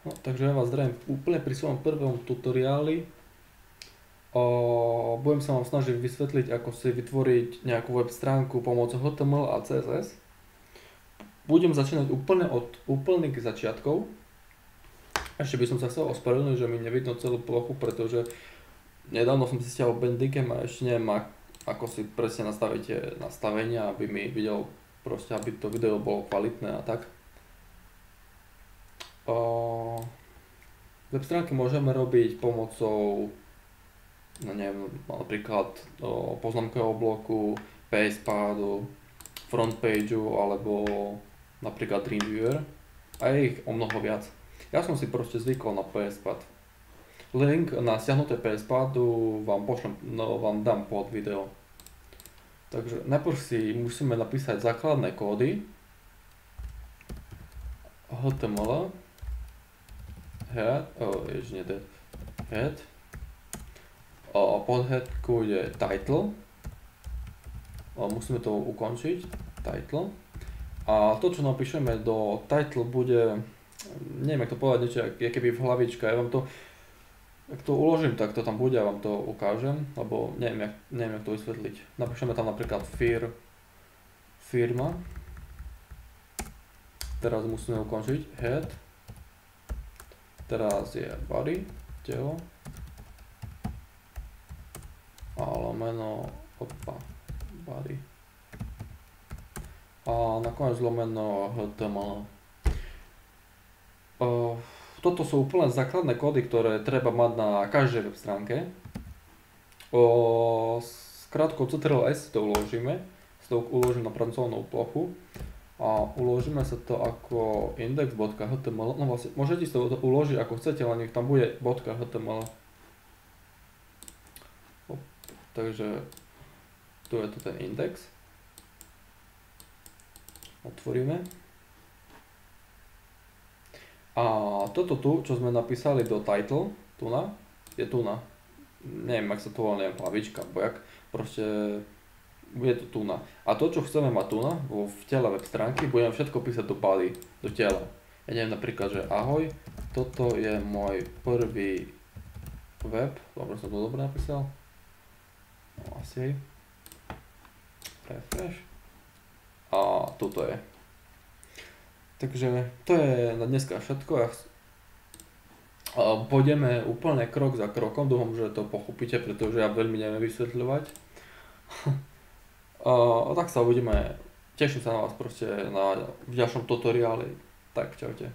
No, takže ja vás zdravím úplne pri svojom prvom tutoriáli. Budem sa vám snažiť vysvetliť, ako si vytvoriť nejakú web stránku pomocou HTML a CSS. Budem začínať úplne od úplných začiatkov. Ešte by som sa chcel ospravedlniť, že mi nevidno celú plochu, pretože nedávno som si stiahol Bandicam a ešte neviem, ako si presne nastavíte nastavenia, aby mi videl proste, aby to video bolo kvalitné a tak. Web stránky môžeme robiť pomocou, no neviem, napríklad poznámkového bloku, PSPadu, frontpageu alebo napríklad Dreamweaver a je ich o mnoho viac. Ja som si proste zvykol na PSPad. Link na stiahnuté PSPadu vám pošlem, no vám dám pod video. Takže najprv si musíme napísať základné kódy HTML head, head, pod headku je title, musíme to ukončiť, title, a to, čo napíšeme do title, bude, neviem, jak to povedať, niečo, je keby v hlavička, ja vám to, ak to uložím, tak to tam bude, ja vám to ukážem, lebo neviem, jak to vysvetliť. Napíšeme tam napríklad firma, teraz musíme ukončiť head, teraz je body, telo, a lomeno, body, a nakoniec lomeno HTML. Toto sú úplne základné kódy, ktoré treba mať na každej web stránke. S krátkou Ctrl+S to uložíme, to uložím na pracovnú plochu a uložíme sa to ako index.html. No vlastne, môžete si to uložiť ako chcete, len nech tam bude .html. Takže tu je to ten index. Otvoríme. A toto tu, čo sme napísali do title, je tuna. Neviem, ak sa to volá, neviem, hlavička, bojak, proste bude to tuna. A to, čo chceme mať tuna, v tele web stránky, budeme všetko písať do body, do tela. Ja neviem napríklad, že ahoj, toto je môj prvý web, dobre som to dobre napísal. No, asi. Refresh. A toto je. Takže to je na dneska všetko. Pôjdeme úplne krok za krokom, dúfam, že to pochopíte, pretože ja veľmi neviem vysvetľovať. Tak sa uvidíme, teším sa na vás proste v ďalšom tutoriáli. Tak čaute.